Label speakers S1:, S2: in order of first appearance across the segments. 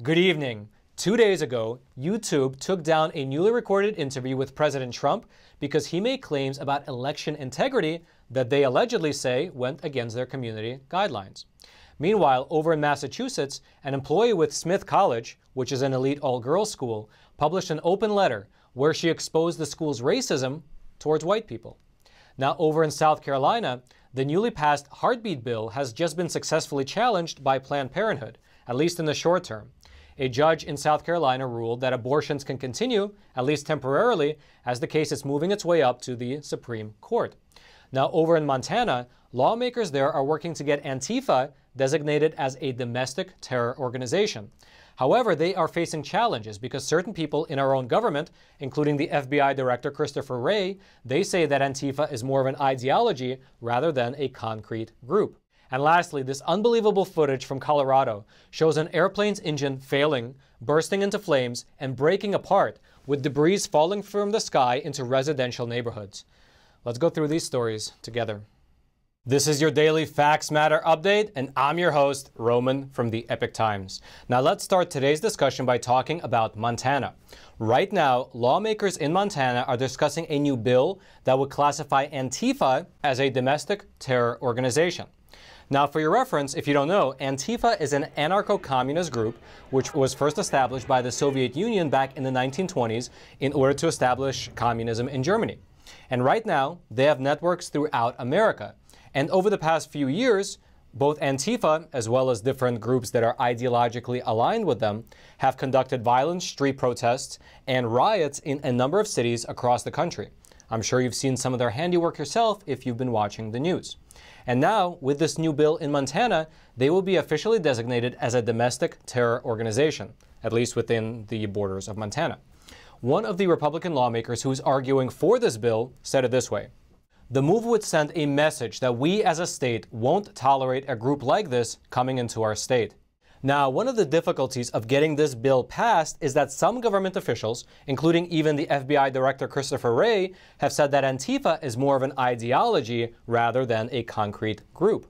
S1: Good evening. 2 days ago, YouTube took down a newly recorded interview with President Trump because he made claims about election integrity that they allegedly say went against their community guidelines. Meanwhile, over in Massachusetts, an employee with Smith College, which is an elite all-girls school, published an open letter where she exposed the school's racism towards white people. Now, over in South Carolina, the newly passed Heartbeat bill has just been successfully challenged by Planned Parenthood, at least in the short term. A judge in South Carolina ruled that abortions can continue, at least temporarily, as the case is moving its way up to the Supreme Court. Now, over in Montana, lawmakers there are working to get Antifa designated as a domestic terror organization. However, they are facing challenges because certain people in our own government, including the FBI Director Christopher Wray, they say that Antifa is more of an ideology rather than a concrete group. And lastly, this unbelievable footage from Colorado shows an airplane's engine failing, bursting into flames, and breaking apart, with debris falling from the sky into residential neighborhoods. Let's go through these stories together. This is your daily Facts Matter update, and I'm your host, Roman from the Epoch Times. Now let's start today's discussion by talking about Montana. Right now, lawmakers in Montana are discussing a new bill that would classify Antifa as a domestic terror organization. Now, for your reference, if you don't know, Antifa is an anarcho-communist group which was first established by the Soviet Union back in the 1920s in order to establish communism in Germany. And right now, they have networks throughout America. And over the past few years, both Antifa, as well as different groups that are ideologically aligned with them, have conducted violent street protests and riots in a number of cities across the country. I'm sure you've seen some of their handiwork yourself if you've been watching the news. And now, with this new bill in Montana, they will be officially designated as a domestic terror organization, at least within the borders of Montana. One of the Republican lawmakers who is arguing for this bill said it this way: "The move would send a message that we as a state won't tolerate a group like this coming into our state." Now, one of the difficulties of getting this bill passed is that some government officials, including even the FBI Director Christopher Wray, have said that Antifa is more of an ideology rather than a concrete group.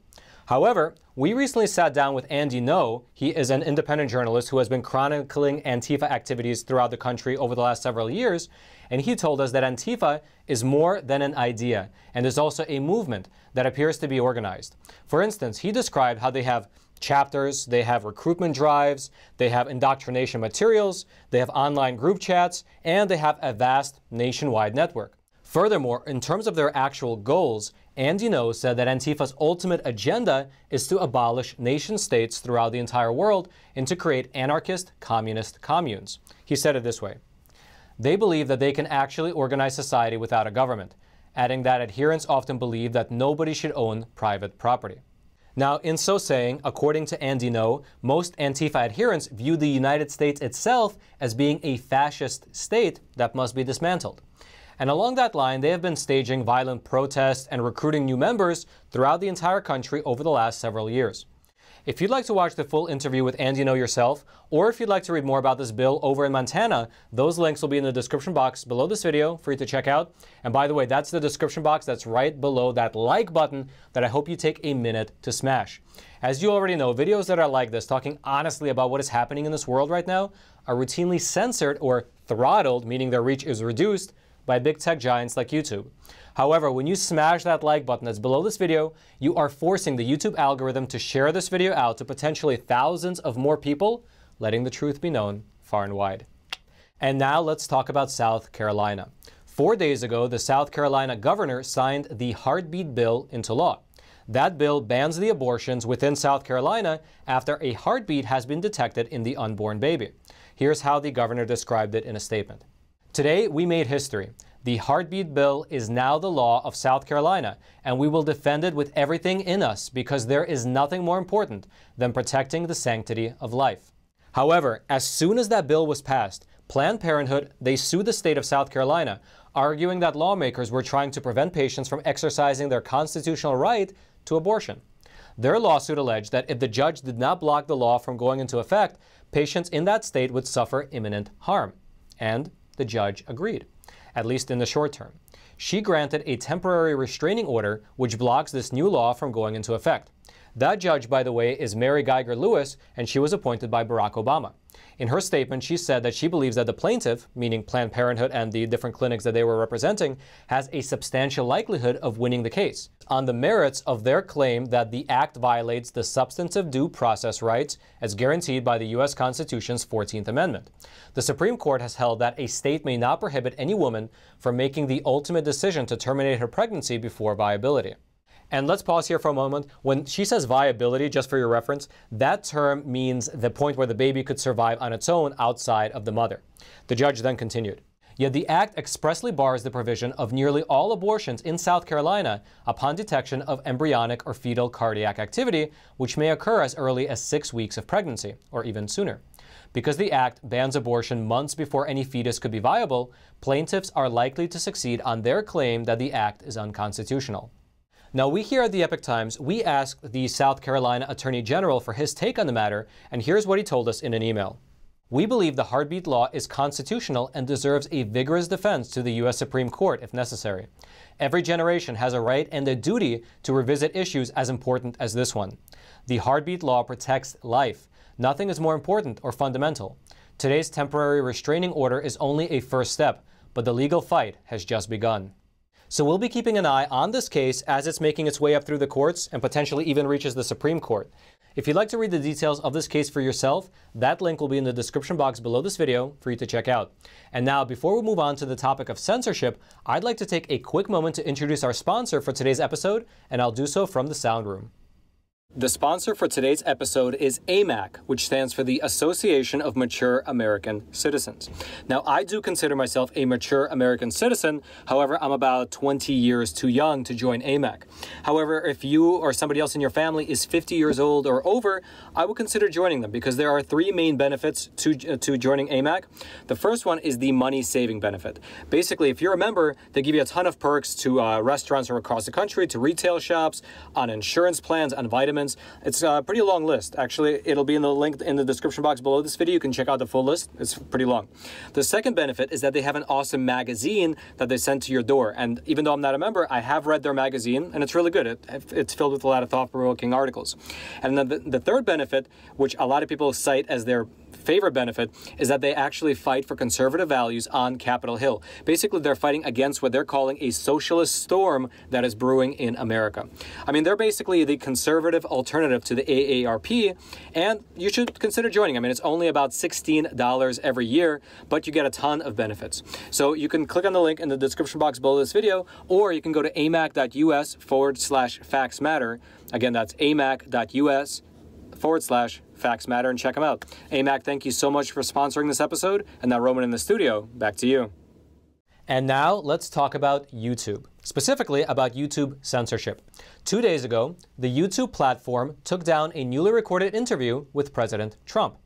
S1: However, we recently sat down with Andy Ngo. He is an independent journalist who has been chronicling Antifa activities throughout the country over the last several years, and he told us that Antifa is more than an idea and is also a movement that appears to be organized. For instance, he described how they have chapters, they have recruitment drives, they have indoctrination materials, they have online group chats, and they have a vast nationwide network. Furthermore, in terms of their actual goals, Andy Ngo said that Antifa's ultimate agenda is to abolish nation-states throughout the entire world and to create anarchist, communist communes. He said it this way: "They believe that they can actually organize society without a government," adding that adherents often believe that nobody should own private property. Now, in so saying, according to Andy Ngo, most Antifa adherents view the United States itself as being a fascist state that must be dismantled. And along that line, they have been staging violent protests and recruiting new members throughout the entire country over the last several years. If you'd like to watch the full interview with Andy Ngo yourself, or if you'd like to read more about this bill over in Montana, those links will be in the description box below this video for you to check out. And by the way, that's the description box that's right below that like button that I hope you take a minute to smash. As you already know, videos that are like this, talking honestly about what is happening in this world right now, are routinely censored or throttled, meaning their reach is reduced, by big tech giants like YouTube. However, when you smash that like button that's below this video, you are forcing the YouTube algorithm to share this video out to potentially thousands of more people, letting the truth be known far and wide. And now let's talk about South Carolina. 4 days ago, the South Carolina governor signed the Heartbeat bill into law. That bill bans the abortions within South Carolina after a heartbeat has been detected in the unborn baby. Here's how the governor described it in a statement. "Today, we made history. The Heartbeat bill is now the law of South Carolina, and we will defend it with everything in us because there is nothing more important than protecting the sanctity of life." However, as soon as that bill was passed, Planned Parenthood, they sued the state of South Carolina, arguing that lawmakers were trying to prevent patients from exercising their constitutional right to abortion. Their lawsuit alleged that if the judge did not block the law from going into effect, patients in that state would suffer imminent harm. And the judge agreed, at least in the short term. She granted a temporary restraining order which blocks this new law from going into effect. That judge, by the way, is Mary Geiger Lewis, and she was appointed by Barack Obama. In her statement, she said that she believes that the plaintiff, meaning Planned Parenthood and the different clinics that they were representing, has a substantial likelihood of winning the case on the merits of their claim that the act violates the substantive due process rights as guaranteed by the U.S. Constitution's 14th Amendment. The Supreme Court has held that a state may not prohibit any woman from making the ultimate decision to terminate her pregnancy before viability. And let's pause here for a moment. When she says viability, just for your reference, that term means the point where the baby could survive on its own outside of the mother. The judge then continued, "Yet the act expressly bars the provision of nearly all abortions in South Carolina upon detection of embryonic or fetal cardiac activity, which may occur as early as 6 weeks of pregnancy, or even sooner. Because the act bans abortion months before any fetus could be viable, plaintiffs are likely to succeed on their claim that the act is unconstitutional." Now, we here at the Epoch Times, we asked the South Carolina Attorney General for his take on the matter, and here's what he told us in an email. "We believe the heartbeat law is constitutional and deserves a vigorous defense to the U.S. Supreme Court if necessary. Every generation has a right and a duty to revisit issues as important as this one. The heartbeat law protects life. Nothing is more important or fundamental. Today's temporary restraining order is only a first step, but the legal fight has just begun." So we'll be keeping an eye on this case as it's making its way up through the courts and potentially even reaches the Supreme Court. If you'd like to read the details of this case for yourself, that link will be in the description box below this video for you to check out. And now, before we move on to the topic of censorship, I'd like to take a quick moment to introduce our sponsor for today's episode, and I'll do so from the sound room. The sponsor for today's episode is AMAC, which stands for the Association of Mature American Citizens. Now, I do consider myself a mature American citizen. However, I'm about 20 years too young to join AMAC. However, if you or somebody else in your family is 50 years old or over, I would consider joining them because there are three main benefits to joining AMAC. The first one is the money-saving benefit. Basically, if you're a member, they give you a ton of perks to restaurants from across the country, to retail shops, on insurance plans, on vitamins. It's a pretty long list. Actually, it'll be in the link in the description box below this video. You can check out the full list. It's pretty long. The second benefit is that they have an awesome magazine that they send to your door. And even though I'm not a member, I have read their magazine, and it's really good. It's filled with a lot of thought-provoking articles. And then the third benefit, which a lot of people cite as their favorite benefit, is that they actually fight for conservative values on Capitol Hill. Basically, they're fighting against what they're calling a socialist storm that is brewing in America. I mean, they're basically the conservative alternative to the AARP, and you should consider joining. I mean, it's only about $16 every year, but you get a ton of benefits. So you can click on the link in the description box below this video, or you can go to amac.us/factsmatter. Again, that's amac.us/factsmatter and check them out. AMAC, thank you so much for sponsoring this episode. And now, Roman in the studio, back to you. And now let's talk about YouTube, specifically about YouTube censorship. 2 days ago, the YouTube platform took down a newly recorded interview with President Trump.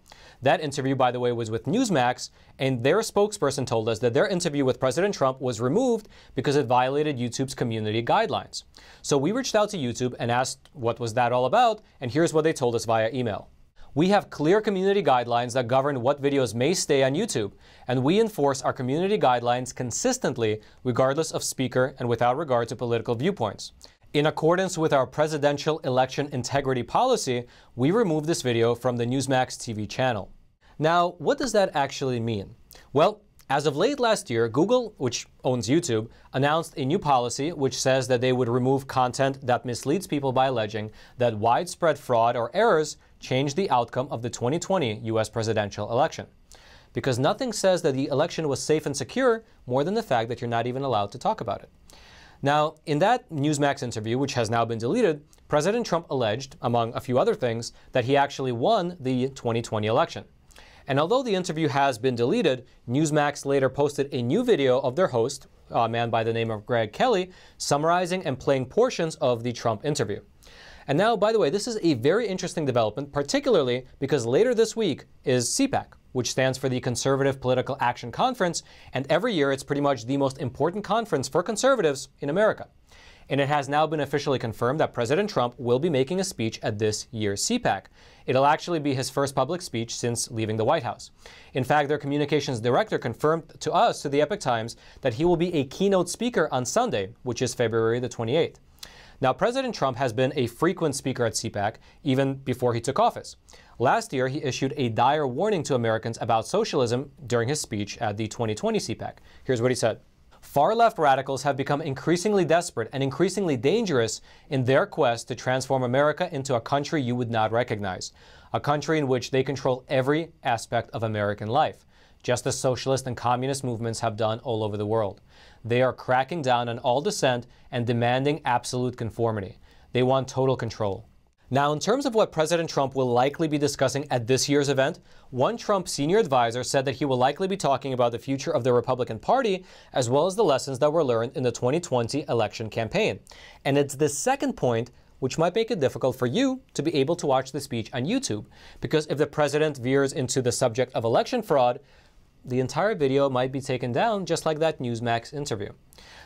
S1: That interview, by the way, was with Newsmax, and their spokesperson told us that their interview with President Trump was removed because it violated YouTube's community guidelines. So we reached out to YouTube and asked what was that all about, and here's what they told us via email. "We have clear community guidelines that govern what videos may stay on YouTube, and we enforce our community guidelines consistently, regardless of speaker and without regard to political viewpoints. In accordance with our presidential election integrity policy, we removed this video from the Newsmax TV channel." Now, what does that actually mean? Well, as of late last year, Google, which owns YouTube, announced a new policy which says that they would remove content that misleads people by alleging that widespread fraud or errors changed the outcome of the 2020 U.S. presidential election. Because nothing says that the election was safe and secure more than the fact that you're not even allowed to talk about it. Now, in that Newsmax interview, which has now been deleted, President Trump alleged, among a few other things, that he actually won the 2020 election. And although the interview has been deleted, Newsmax later posted a new video of their host, a man by the name of Greg Kelly, summarizing and playing portions of the Trump interview. And now, by the way, this is a very interesting development, particularly because later this week is CPAC, which stands for the Conservative Political Action Conference, and every year it's pretty much the most important conference for conservatives in America. And it has now been officially confirmed that President Trump will be making a speech at this year's CPAC. It'll actually be his first public speech since leaving the White House. In fact, their communications director confirmed to us, to the Epoch Times, that he will be a keynote speaker on Sunday, which is February the 28th. Now, President Trump has been a frequent speaker at CPAC even before he took office. Last year, he issued a dire warning to Americans about socialism during his speech at the 2020 CPAC. Here's what he said. Far-left radicals have become increasingly desperate and increasingly dangerous in their quest to transform America into a country you would not recognize, a country in which they control every aspect of American life, just as socialist and communist movements have done all over the world. They are cracking down on all dissent and demanding absolute conformity. They want total control. Now, in terms of what President Trump will likely be discussing at this year's event, one Trump senior advisor said that he will likely be talking about the future of the Republican Party, as well as the lessons that were learned in the 2020 election campaign. And it's this second point which might make it difficult for you to be able to watch the speech on YouTube, because if the president veers into the subject of election fraud, the entire video might be taken down, just like that Newsmax interview.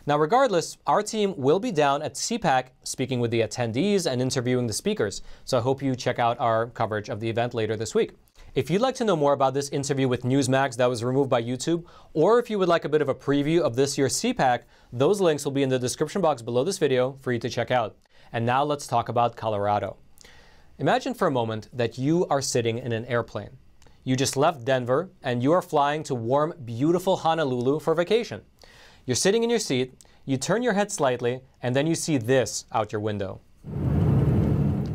S1: Now, regardless, our team will be down at CPAC speaking with the attendees and interviewing the speakers, so I hope you check out our coverage of the event later this week. If you'd like to know more about this interview with Newsmax that was removed by YouTube, or if you would like a bit of a preview of this year's CPAC, those links will be in the description box below this video for you to check out. And now let's talk about Colorado. Imagine for a moment that you are sitting in an airplane. You just left Denver and you are flying to warm, beautiful Honolulu for vacation. You're sitting in your seat, you turn your head slightly, and then you see this out your window.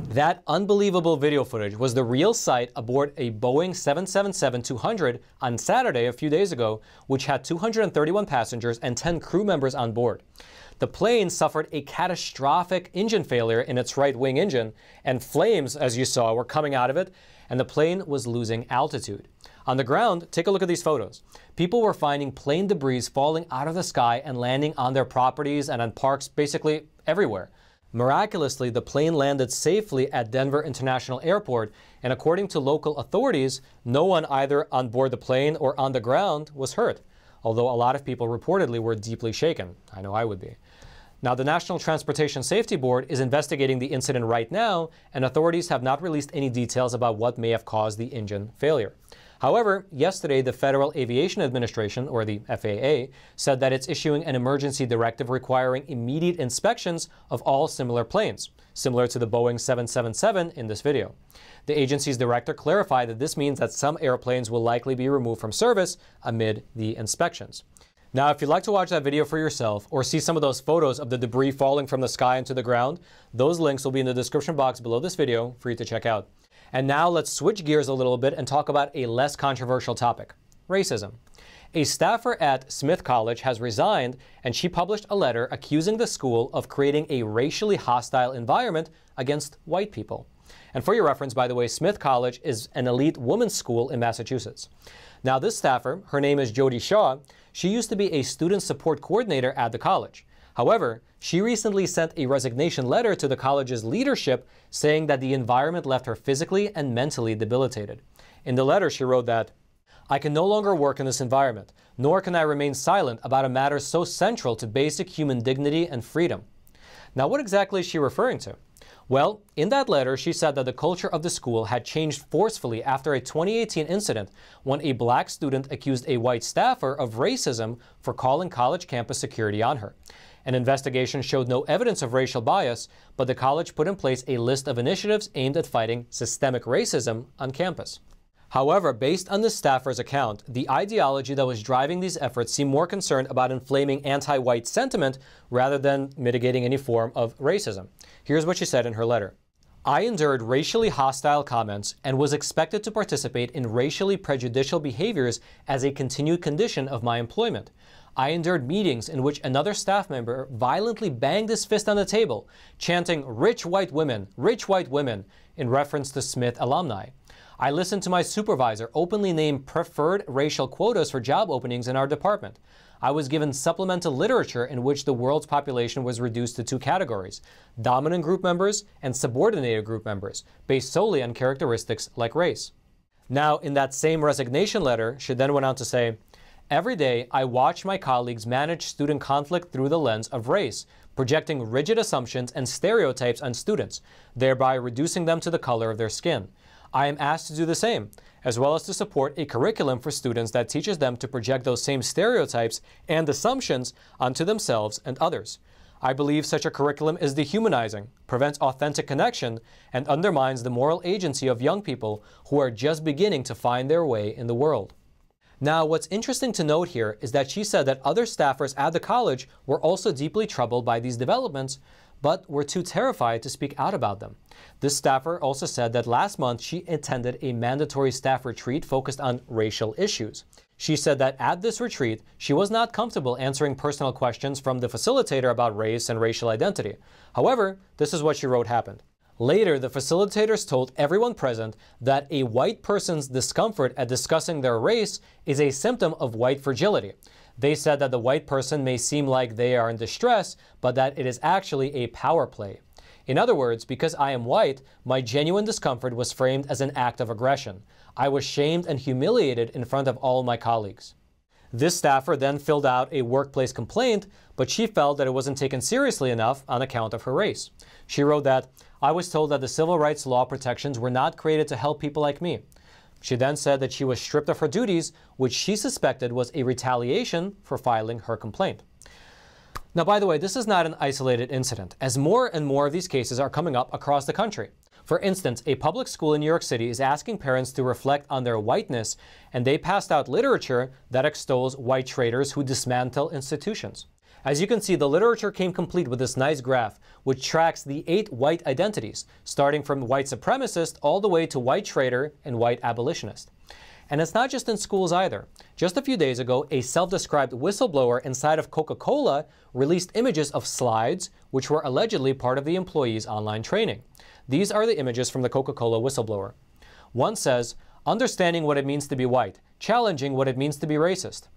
S1: That unbelievable video footage was the real sight aboard a Boeing 777-200 on Saturday a few days ago, which had 231 passengers and 10 crew members on board. The plane suffered a catastrophic engine failure in its right wing engine, and flames, as you saw, were coming out of it, and the plane was losing altitude. On the ground, take a look at these photos. People were finding plane debris falling out of the sky and landing on their properties and on parks basically everywhere. Miraculously, the plane landed safely at Denver International Airport, and according to local authorities, no one either on board the plane or on the ground was hurt, although a lot of people reportedly were deeply shaken. I know I would be. Now, the National Transportation Safety Board is investigating the incident right now, and authorities have not released any details about what may have caused the engine failure. However, yesterday, the Federal Aviation Administration, or the FAA, said that it's issuing an emergency directive requiring immediate inspections of all similar planes, similar to the Boeing 777 in this video. The agency's director clarified that this means that some airplanes will likely be removed from service amid the inspections. Now, if you'd like to watch that video for yourself or see some of those photos of the debris falling from the sky into the ground, those links will be in the description box below this video for you to check out. And now let's switch gears a little bit and talk about a less controversial topic: racism. A staffer at Smith College has resigned, and she published a letter accusing the school of creating a racially hostile environment against white people. And for your reference, by the way, Smith College is an elite women's school in Massachusetts. Now, this staffer, her name is Jody Shaw, she used to be a student support coordinator at the college. However, she recently sent a resignation letter to the college's leadership saying that the environment left her physically and mentally debilitated. In the letter, she wrote that, "I can no longer work in this environment, nor can I remain silent about a matter so central to basic human dignity and freedom." Now, what exactly is she referring to? Well, in that letter, she said that the culture of the school had changed forcefully after a 2018 incident when a black student accused a white staffer of racism for calling college campus security on her. An investigation showed no evidence of racial bias, but the college put in place a list of initiatives aimed at fighting systemic racism on campus. However, based on the staffer's account, the ideology that was driving these efforts seemed more concerned about inflaming anti-white sentiment rather than mitigating any form of racism. Here's what she said in her letter. "I endured racially hostile comments and was expected to participate in racially prejudicial behaviors as a continued condition of my employment. I endured meetings in which another staff member violently banged his fist on the table, chanting 'rich white women, in reference to Smith alumni. I listened to my supervisor openly name preferred racial quotas for job openings in our department. I was given supplemental literature in which the world's population was reduced to two categories: dominant group members and subordinated group members, based solely on characteristics like race." Now, in that same resignation letter, she then went on to say, "Every day, I watch my colleagues manage student conflict through the lens of race, projecting rigid assumptions and stereotypes on students, thereby reducing them to the color of their skin. I am asked to do the same, as well as to support a curriculum for students that teaches them to project those same stereotypes and assumptions onto themselves and others. I believe such a curriculum is dehumanizing, prevents authentic connection, and undermines the moral agency of young people who are just beginning to find their way in the world. Now, what's interesting to note here is that she said that other staffers at the college were also deeply troubled by these developments, but were too terrified to speak out about them. This staffer also said that last month she attended a mandatory staff retreat focused on racial issues. She said that at this retreat, she was not comfortable answering personal questions from the facilitator about race and racial identity. However, this is what she wrote happened. Later, the facilitators told everyone present that a white person's discomfort at discussing their race is a symptom of white fragility. They said that the white person may seem like they are in distress, but that it is actually a power play. In other words, because I am white, my genuine discomfort was framed as an act of aggression. I was shamed and humiliated in front of all my colleagues. This staffer then filled out a workplace complaint, but she felt that it wasn't taken seriously enough on account of her race. She wrote that, I was told that the civil rights law protections were not created to help people like me. She then said that she was stripped of her duties, which she suspected was a retaliation for filing her complaint. Now, by the way, this is not an isolated incident, as more and more of these cases are coming up across the country. For instance, a public school in New York City is asking parents to reflect on their whiteness, and they passed out literature that extols white traitors who dismantle institutions. As you can see, the literature came complete with this nice graph, which tracks the 8 white identities, starting from white supremacist all the way to white traitor and white abolitionist. And it's not just in schools either. Just a few days ago, a self-described whistleblower inside of Coca-Cola released images of slides which were allegedly part of the employees' online training. These are the images from the Coca-Cola whistleblower. One says, understanding what it means to be white, challenging what it means to be racist.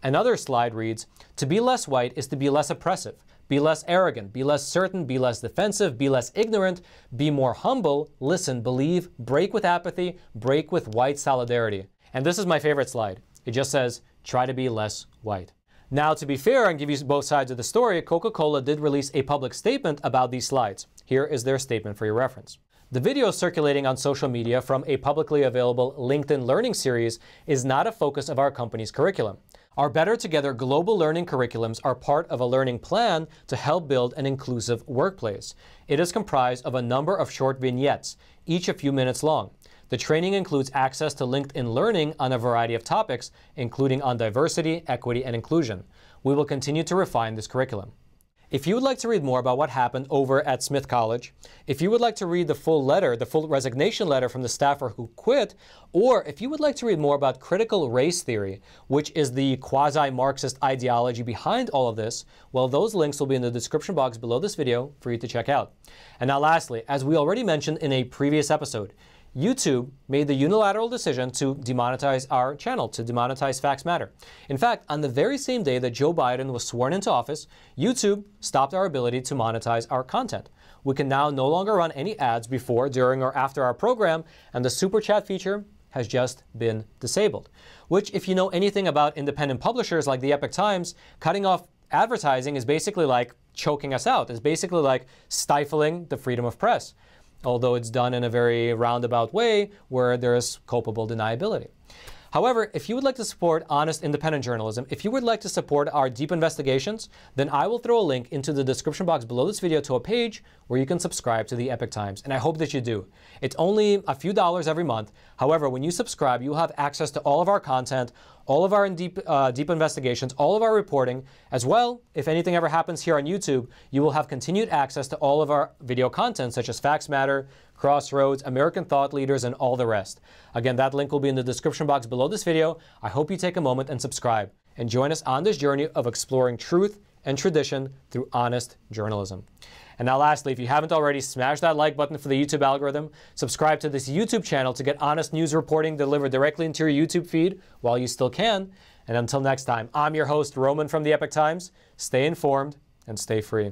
S1: Another slide reads, to be less white is to be less oppressive, be less arrogant, be less certain, be less defensive, be less ignorant, be more humble, listen, believe, break with apathy, break with white solidarity. And this is my favorite slide. It just says, try to be less white. Now, to be fair and give you both sides of the story, Coca-Cola did release a public statement about these slides. Here is their statement for your reference. The video circulating on social media from a publicly available LinkedIn Learning series is not a focus of our company's curriculum. Our Better Together global learning curriculums are part of a learning plan to help build an inclusive workplace. It is comprised of a number of short vignettes, each a few minutes long. The training includes access to LinkedIn Learning on a variety of topics, including on diversity, equity, and inclusion. We will continue to refine this curriculum. If you would like to read more about what happened over at Smith College, if you would like to read the full letter, the full resignation letter from the staffer who quit, or if you would like to read more about critical race theory, which is the quasi-Marxist ideology behind all of this, well, those links will be in the description box below this video for you to check out. And now lastly, as we already mentioned in a previous episode, YouTube made the unilateral decision to demonetize our channel, to demonetize Facts Matter. In fact, on the very same day that Joe Biden was sworn into office, YouTube stopped our ability to monetize our content. We can now no longer run any ads before, during, or after our program, and the Super Chat feature has just been disabled. Which, if you know anything about independent publishers like the Epoch Times, cutting off advertising is basically like choking us out. It's basically like stifling the freedom of press, although it's done in a very roundabout way where there is culpable deniability. However, if you would like to support honest, independent journalism, if you would like to support our deep investigations, then I will throw a link into the description box below this video to a page where you can subscribe to the Epoch Times, and I hope that you do. It's only a few dollars every month. However, when you subscribe, you'll have access to all of our content, all of our deep investigations, all of our reporting, as well. If anything ever happens here on YouTube, you will have continued access to all of our video content, such as Facts Matter, Crossroads, American Thought Leaders, and all the rest. Again, that link will be in the description box below this video. I hope you take a moment and subscribe, and join us on this journey of exploring truth and tradition through honest journalism. And now lastly, if you haven't already, smash that like button for the YouTube algorithm, subscribe to this YouTube channel to get honest news reporting delivered directly into your YouTube feed while you still can. And until next time, I'm your host, Roman from the Epoch Times. Stay informed and stay free.